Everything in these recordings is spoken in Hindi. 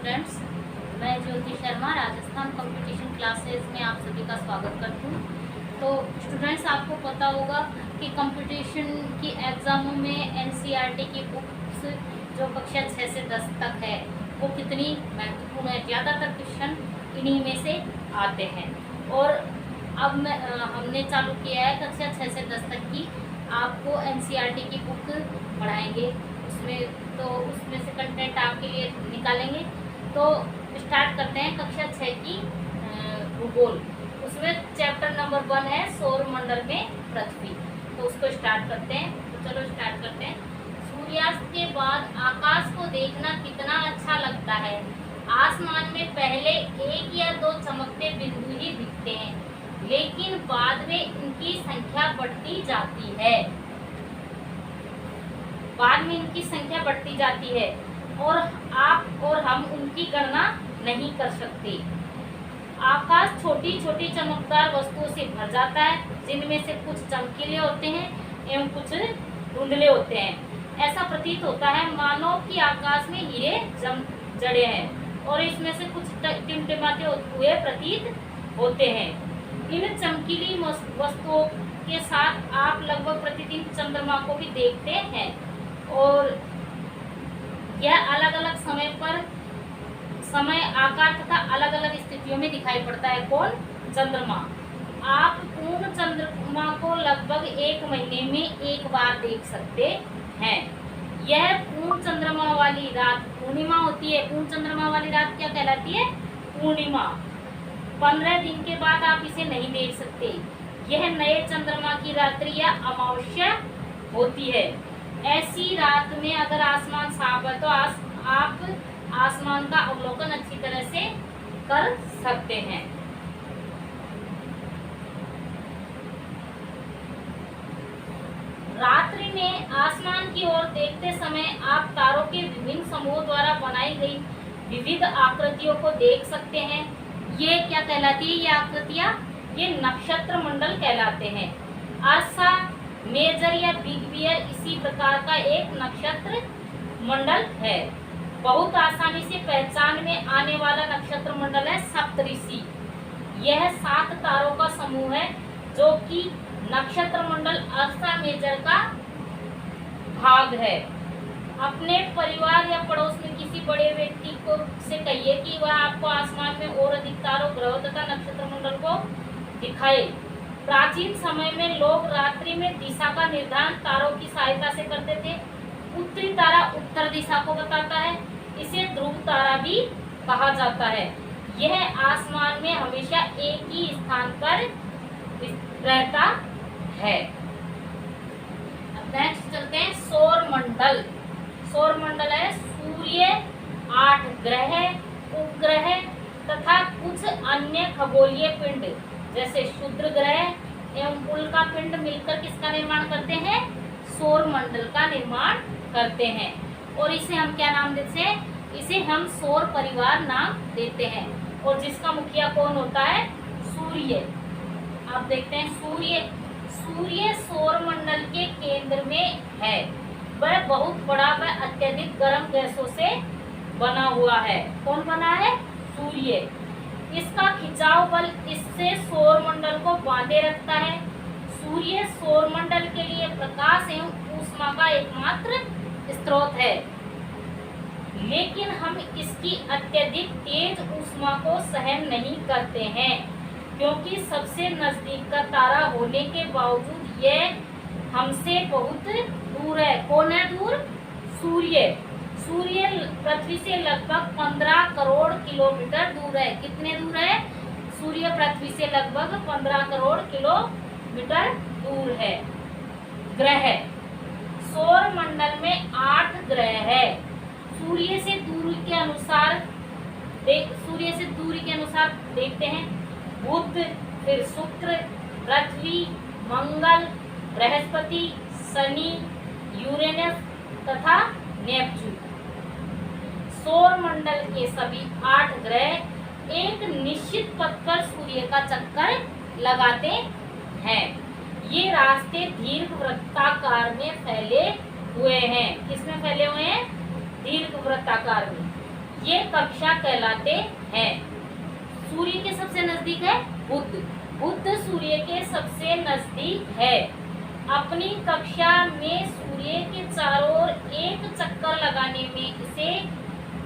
स्टूडेंट्स, मैं ज्योति शर्मा राजस्थान कंपटीशन क्लासेस में आप सभी का स्वागत करती हूँ। तो स्टूडेंट्स, आपको पता होगा कि कंपटीशन की एग्ज़ामों में एनसीईआरटी की बुक्स जो कक्षा 6 से 10 तक है वो कितनी महत्वपूर्ण है। ज़्यादातर क्वेश्चन इन्हीं में से आते हैं और अब हमने चालू किया है कक्षा 6 से 10 तक की आपको एनसीईआरटी की बुक पढ़ाएंगे। उसमें से कंटेंट आपके लिए निकालेंगे। तो स्टार्ट करते हैं कक्षा 6 की भूगोल। उसमें चैप्टर नंबर 1 है सौरमंडल में पृथ्वी। तो उसको स्टार्ट करते हैं। तो चलो स्टार्ट करते हैं। सूर्यास्त के बाद आकाश को देखना कितना अच्छा लगता है। आसमान में पहले 1 या 2 चमकते बिंदु ही दिखते हैं, लेकिन बाद में इनकी संख्या बढ़ती जाती है। और आप और हम उनकी गणना नहीं कर सकते। आकाश छोटी छोटी चमकदार वस्तुओं से भर जाता है, जिनमें से कुछ चमकीले होते हैं एवं कुछ धुंधले होते हैं। ऐसा प्रतीत होता है मानो कि आकाश में हीरे जड़े हैं और इसमें से कुछ टिमटिमाते हुए प्रतीत होते हैं। इन चमकीली वस्तुओं के साथ आप लगभग प्रतिदिन चंद्रमा को भी देखते हैं और यह अलग अलग समय आकार तथा अलग अलग स्थितियों में दिखाई पड़ता है। कौन? चंद्रमा। आप पूर्ण चंद्रमा को लगभग 1 महीने में एक बार देख सकते हैं। यह पूर्ण चंद्रमा वाली रात पूर्णिमा होती है। पूर्ण चंद्रमा वाली रात क्या कहलाती है? पूर्णिमा। 15 दिन के बाद आप इसे नहीं देख सकते। यह नए चंद्रमा की रात्रि या अमावस्या होती है। ऐसी रात में अगर आसमान साफ है तो आप आसमान का अवलोकन अच्छी तरह से कर सकते हैं। रात्रि में आसमान की ओर देखते समय आप तारों के विभिन्न समूहों द्वारा बनाई गई विविध आकृतियों को देख सकते हैं। ये क्या कहलाती है? ये आकृतियां ये नक्षत्र मंडल कहलाते हैं। अर्सा मेजर या बिग बियर इसी प्रकार का एक नक्षत्र मंडल है। बहुत आसानी से पहचान में आने वाला नक्षत्र मंडल है सप्तऋषि। यह 7 तारों का समूह है जो कि नक्षत्र मंडल अर्सा मेजर का भाग है। अपने परिवार या पड़ोस में किसी बड़े व्यक्ति को से कहिए कि वह आपको आसमान में और अधिक तारों, ग्रहों तथा नक्षत्र मंडल को दिखाए। प्राचीन समय में लोग रात्रि में दिशा का निर्धारण तारों की सहायता से करते थे। उत्तरी तारा उत्तर दिशा को बताता है। इसे ध्रुव तारा भी कहा जाता है। यह आसमान में हमेशा एक ही स्थान पर रहता है। अब नेक्स्ट चलते हैं सौरमंडल। सौरमंडल है सूर्य, 8 ग्रह, उपग्रह तथा कुछ अन्य खगोलीय पिंड जैसे क्षुद्र ग्रह एवं उल्का पिंड मिलकर किसका निर्माण करते हैं? सौरमंडल का निर्माण करते हैं। और इसे हम क्या नाम देते हैं? इसे हम सौर परिवार नाम देते हैं। और जिसका मुखिया कौन होता है? सूर्य। आप देखते हैं सूर्य सौरमंडल के केंद्र में है। वह बहुत बड़ा व अत्यधिक गर्म गैसों से बना हुआ है। कौन बना है? सूर्य। इसका खिंचाव बल इससे सौरमंडल को बांधे रखता है। सूर्य सौरमंडल के लिए प्रकाश एवं ऊष्मा का एकमात्र स्रोत है, लेकिन हम इसकी अत्यधिक तेज ऊष्मा को सहन नहीं करते हैं, क्योंकि सबसे नजदीक का तारा होने के बावजूद यह हमसे बहुत दूर है। कौन है दूर? सूर्य। सूर्य पृथ्वी से लगभग 15 करोड़ किलोमीटर दूर है। कितने दूर है? सूर्य पृथ्वी से लगभग 15 करोड़ किलोमीटर दूर है। ग्रह सौरमंडल में 8 ग्रह है। सूर्य से दूरी के अनुसार देखते हैं बुध, फिर शुक्र, पृथ्वी, मंगल, बृहस्पति, शनि, यूरेनस तथा नेपच्यून। सौरमंडल के सभी 8 ग्रह एक निश्चित पथ पर सूर्य का चक्कर लगाते हैं। ये रास्ते दीर्घवृत्ताकार में फैले हुए हैं। किसमें फैले हुए हैं? दीर्घवृत्ताकार में। ये कक्षा कहलाते हैं। सूर्य के सबसे नजदीक है बुध। बुध सूर्य के सबसे नजदीक है। अपनी कक्षा में सूर्य के चारों ओर एक चक्कर लगाने में इसे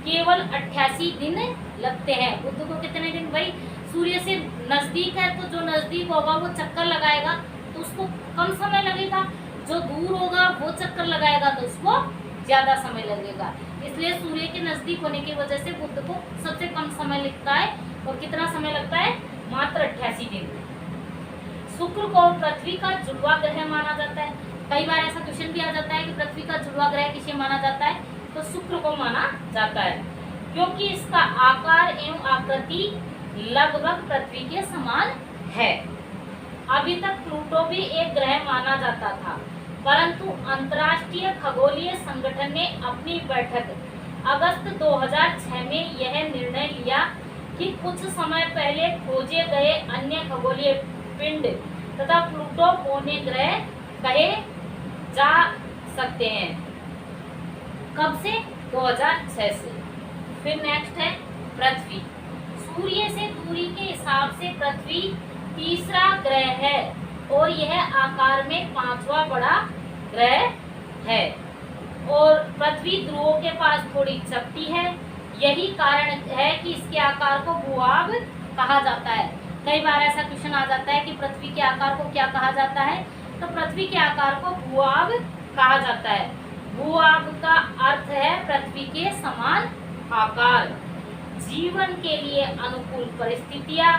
केवल 88 दिन लगते हैं। बुध को कितने दिन? भाई सूर्य से नजदीक है तो जो नजदीक होगा वो चक्कर लगाएगा तो उसको कम समय लगेगा, जो दूर होगा वो चक्कर लगाएगा तो उसको ज्यादा समय लगेगा। इसलिए सूर्य के नजदीक होने की वजह से बुध को सबसे कम समय लगता है। और कितना समय लगता है? मात्र 88 दिन। शुक्र को पृथ्वी का जुड़वा ग्रह माना जाता है। कई बार ऐसा क्वेश्चन भी आ जाता है कि पृथ्वी का जुड़वा ग्रह किसे माना जाता है, तो शुक्र को माना जाता है, क्योंकि इसका आकार एवं आकृति लगभग पृथ्वी के समान है। अभी तक प्लूटो भी एक ग्रह माना जाता था, परंतु अंतर्राष्ट्रीय खगोलीय संगठन ने अपनी बैठक अगस्त 2006 में यह निर्णय लिया कि कुछ समय पहले खोजे गए अन्य खगोलीय पिंड तथा प्लूटो पौने ग्रह कहे जा सकते हैं। कब से? 2006 से। फिर नेक्स्ट है पृथ्वी। सूर्य से दूरी के हिसाब से पृथ्वी तीसरा ग्रह है और यह आकार में 5वां बड़ा ग्रह है और पृथ्वी ध्रुवों के पास थोड़ी चपटी है। यही कारण है कि इसके आकार को भूभाग कहा जाता है। कई बार ऐसा क्वेश्चन आ जाता है कि पृथ्वी के आकार को क्या कहा जाता है, तो पृथ्वी के आकार को भूभाग कहा जाता है। भूभाग का अर्थ है पृथ्वी के समान आकार। जीवन के लिए अनुकूल परिस्थितियां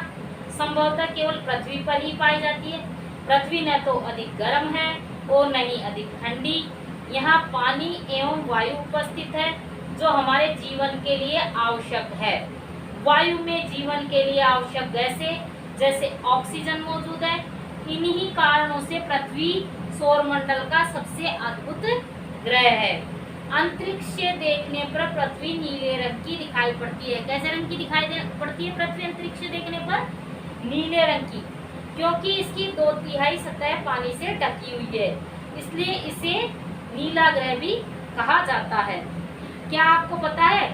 संभवतः केवल पृथ्वी पर ही पाई जाती है। पृथ्वी न तो अधिक गर्म है और न ही अधिक ठंडी। यहाँ पानी एवं वायु उपस्थित है जो हमारे जीवन के लिए आवश्यक है। वायु में जीवन के लिए आवश्यक गैसें जैसे ऑक्सीजन मौजूद है। इन्हीं कारणों से पृथ्वी सौरमंडल का सबसे अद्भुत ग्रह है। अंतरिक्ष से देखने पर पृथ्वी नीले रंग की दिखाई पड़ती है। कैसे रंग की दिखाई पड़ती है पृथ्वी अंतरिक्ष से देखने पर? नीले रंग की, क्योंकि इसकी 2/3 सतह पानी से ढकी हुई है, इसलिए इसे नीला ग्रह भी कहा जाता है। क्या आपको पता है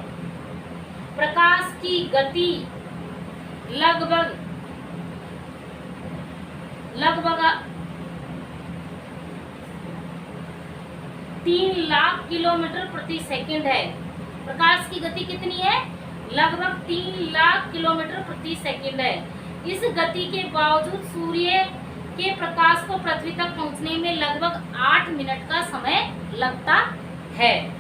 प्रकाश की गति लगभग 3 लाख किलोमीटर प्रति सेकंड है। प्रकाश की गति कितनी है? लगभग 3 लाख किलोमीटर प्रति सेकंड है। इस गति के बावजूद सूर्य के प्रकाश को पृथ्वी तक पहुंचने में लगभग 8 मिनट का समय लगता है।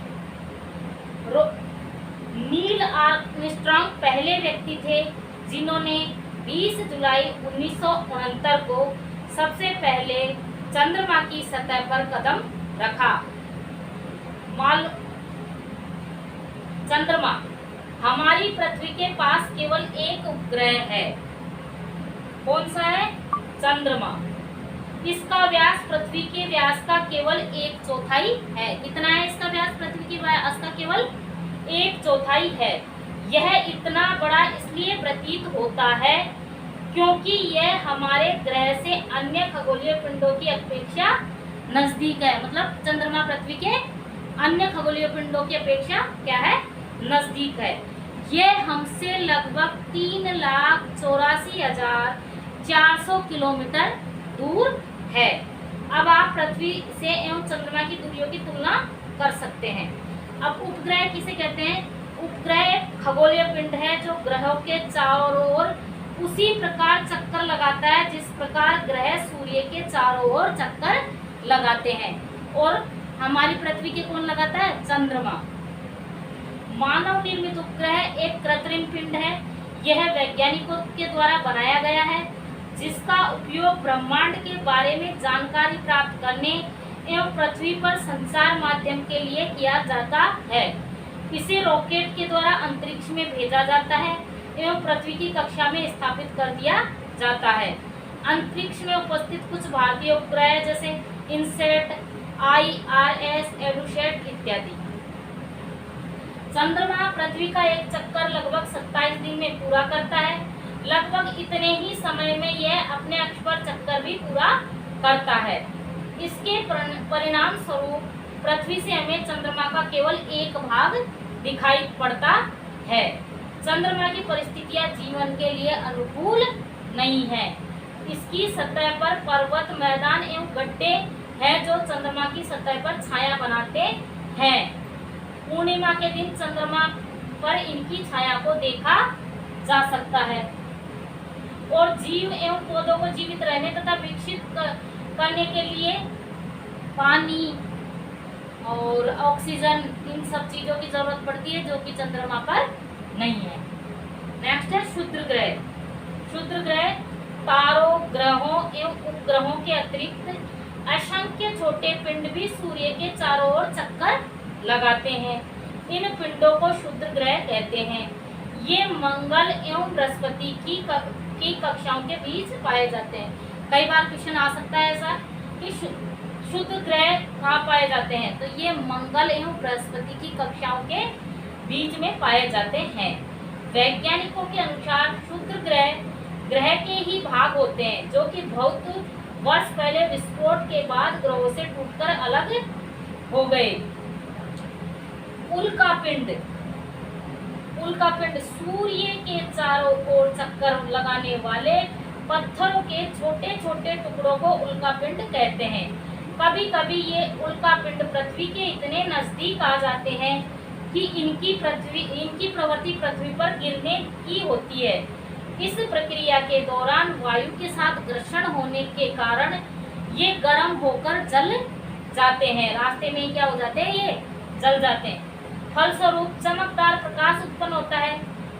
नील आर्मस्ट्रांग पहले व्यक्ति थे जिन्होंने 20 जुलाई 1969 को सबसे पहले चंद्रमा की सतह पर कदम रखा। चंद्रमा, हमारी पृथ्वी के पास केवल एक उपग्रह है। कौन सा है? चंद्रमा। इसका व्यास पृथ्वी के व्यास का केवल 1/4 है। कितना है इसका व्यास? पृथ्वी के व्यास का केवल 1/4 है। यह इतना बड़ा इसलिए प्रतीत होता है क्योंकि यह हमारे ग्रह से अन्य खगोलीय पिंडों की अपेक्षा नजदीक है। मतलब चंद्रमा पृथ्वी के अन्य खगोलीय पिंडों की अपेक्षा क्या है? नजदीक है। यह हमसे लगभग 3,84,400 किलोमीटर दूर है। अब आप पृथ्वी से एवं चंद्रमा की दूरियों की तुलना कर सकते हैं। अब उपग्रह किसे कहते हैं? उपग्रह खगोलीय पिंड है जो ग्रहों के चारों ओर उसी प्रकार चक्कर लगाता है जिस प्रकार ग्रह सूर्य के चारों ओर चक्कर लगाते हैं। और हमारी पृथ्वी के कौन लगाता है? चंद्रमा। मानव निर्मित उपग्रह एक कृत्रिम पिंड है। यह वैज्ञानिकों के द्वारा बनाया गया है जिसका उपयोग ब्रह्मांड के बारे में जानकारी प्राप्त करने एवं पृथ्वी पर संचार माध्यम के लिए किया जाता है। इसे रॉकेट के द्वारा अंतरिक्ष में भेजा जाता है एवं पृथ्वी की कक्षा में स्थापित कर दिया जाता है। अंतरिक्ष में उपस्थित कुछ भारतीय उपग्रह जैसे इनसेट, IRS, एडुसेट इत्यादि। चंद्रमा पृथ्वी का एक चक्कर लगभग 27 दिन में पूरा करता है। लगभग इतने ही समय में यह अपने अक्ष पर चक्कर भी पूरा करता है। इसके परिणाम स्वरूप पृथ्वी से हमें चंद्रमा का केवल एक भाग दिखाई पड़ता है। चंद्रमा की परिस्थितियां जीवन के लिए अनुकूल नहीं है। इसकी सतह पर पर्वत, मैदान एवं गड्ढे हैं जो चंद्रमा की सतह पर छाया बनाते हैं। पूर्णिमा के दिन चंद्रमा पर इनकी छाया को देखा जा सकता है। और जीव एवं पौधों को जीवित रहने तथा विकसित करने के लिए पानी और ऑक्सीजन, इन सब चीजों की जरूरत पड़ती है जो कि चंद्रमा पर नहीं है। नेक्स्ट है क्षुद्र ग्रह। क्षुद्र ग्रह तारों, ग्रहों एवं उपग्रहों के अतिरिक्त असंख्य छोटे पिंड भी सूर्य के चारों ओर चक्कर लगाते हैं। इन पिंडों को क्षुद्र ग्रह कहते हैं। ये मंगल एवं बृहस्पति की कक्षाओं के बीच पाए जाते हैं। कई बार क्वेश्चन आ सकता है ऐसा कि क्षुद्र ग्रह कहाँ पाए जाते हैं, तो ये मंगल एवं बृहस्पति की कक्षाओं के बीच में पाए जाते हैं। वैज्ञानिकों के अनुसार क्षुद्र ग्रह के ही भाग होते हैं जो कि बहुत वर्ष पहले विस्फोट के बाद ग्रहों से टूटकर अलग हो गए। उल्कापिंड सूर्य के चारों ओर चक्कर लगाने वाले पत्थरों के छोटे छोटे टुकड़ों को उल्कापिंड कहते हैं। कभी कभी ये उल्कापिंड पृथ्वी के इतने नजदीक आ जाते हैं कि इनकी प्रवृत्ति पृथ्वी पर गिरने की होती है। इस प्रक्रिया के दौरान वायु के साथ घर्षण होने के कारण ये गर्म होकर जल जाते हैं। रास्ते में क्या हो जाते हैं, ये जल जाते हैं। फलस्वरूप चमकदार प्रकाश उत्पन्न होता है।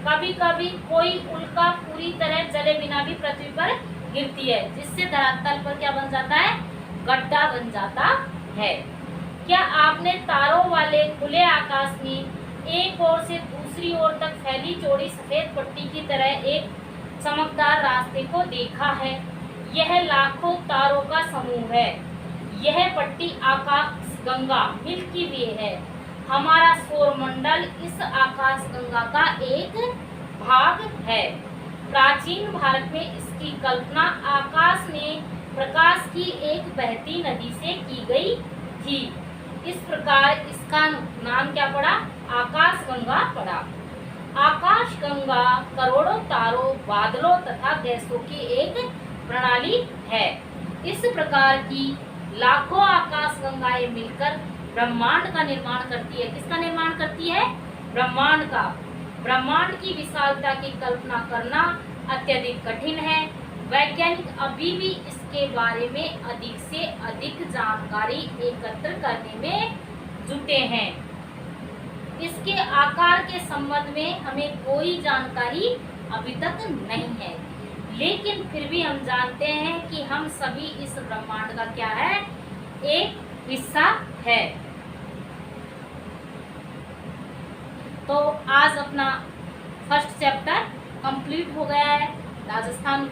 कभी कभी कोई उल्का पूरी तरह जले बिना भी पृथ्वी पर गिरती है, जिससे धरातल पर क्या बन जाता है, गड्ढा बन जाता है। क्या आपने तारों वाले खुले आकाश में एक ओर से दूसरी ओर तक फैली चौड़ी सफेद पट्टी की तरह एक चमकदार रास्ते को देखा है? यह लाखों तारों का समूह है। यह पट्टी आकाश गंगा मिल्की वे है। हमारा सौरमंडल इस आकाश गंगा का एक भाग है। प्राचीन भारत में इसकी कल्पना आकाश में प्रकाश की एक बहती नदी से की गई थी। इस प्रकार इसका नाम क्या पड़ा, आकाश गंगा पड़ा। आकाश गंगा करोड़ों तारों, बादलों तथा गैसों की एक प्रणाली है। इस प्रकार की लाखों आकाश गंगाएं मिलकर ब्रह्मांड का निर्माण करती है। किसका निर्माण करती है, ब्रह्मांड का। ब्रह्मांड की विशालता की कल्पना करना अत्यधिक कठिन है। वैज्ञानिक अभी भी इसके बारे में अधिक से अधिक जानकारी एकत्र करने में जुटे हैं। इसके आकार के संबंध में हमें कोई जानकारी अभी तक नहीं है, लेकिन फिर भी हम जानते हैं कि हम सभी इस ब्रह्मांड का क्या है, एक हिस्सा है। तो आज अपना फर्स्ट चैप्टर कंप्लीट हो गया है। राजस्थान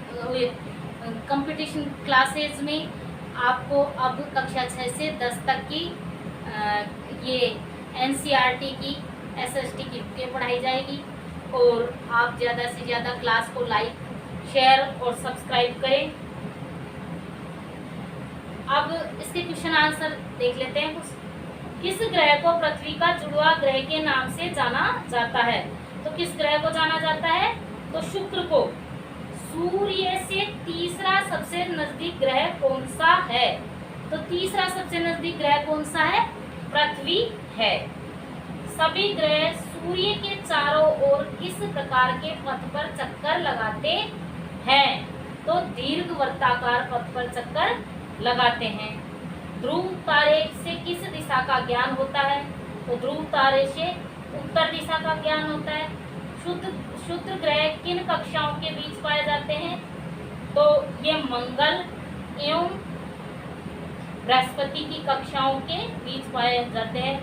कंपटीशन क्लासेज में आपको अब कक्षा 6 से 10 तक की ये NCERT की SST की बुकें पढ़ाई जाएगी। और आप ज़्यादा से ज़्यादा क्लास को लाइक, शेयर और सब्सक्राइब करें। अब इसके क्वेश्चन आंसर देख लेते हैं कुछ। किस ग्रह को पृथ्वी का जुड़वा ग्रह के नाम से जाना जाता है? तो किस ग्रह को जाना जाता है, तो शुक्र को। सूर्य से तीसरा सबसे नजदीक ग्रह कौन सा है? तो तीसरा सबसे नजदीक ग्रह कौन सा है, पृथ्वी है। सभी ग्रह सूर्य के चारों ओर किस प्रकार के पथ पर चक्कर लगाते हैं? तो दीर्घवृत्ताकार पथ पर चक्कर लगाते हैं। ध्रुव तारे से किस दिशा का ज्ञान होता है? तो ध्रुव तारे से उत्तर दिशा का ज्ञान होता है। क्षुद्र ग्रह किन कक्षाओं के बीच पाए जाते हैं? तो ये मंगल एवं बृहस्पति की कक्षाओं के बीच पाए जाते हैं।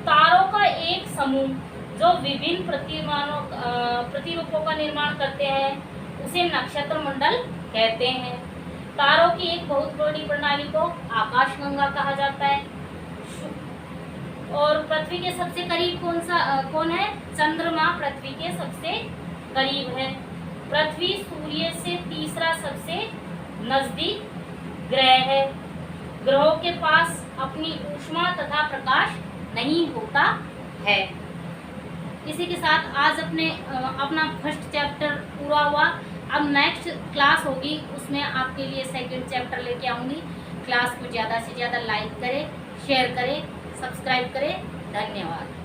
तारों का एक समूह जो विभिन्न प्रतिरूपों का निर्माण करते हैं उसे नक्षत्र मंडल कहते हैं। तारों की एक बहुत बड़ी प्रणाली को आकाशगंगा कहा जाता है। और पृथ्वी के सबसे करीब कौन है? चंद्रमा पृथ्वी के सबसे करीब है। पृथ्वी सूर्य से तीसरा सबसे नजदीक ग्रह है। ग्रहों के पास अपनी ऊष्मा तथा प्रकाश नहीं होता है। इसी के साथ आज अपना फर्स्ट चैप्टर पूरा हुआ। अब नेक्स्ट क्लास होगी, उसमें आपके लिए सेकंड चैप्टर लेके आऊँगी। क्लास को ज़्यादा से ज़्यादा लाइक करें, शेयर करें, सब्सक्राइब करें। धन्यवाद।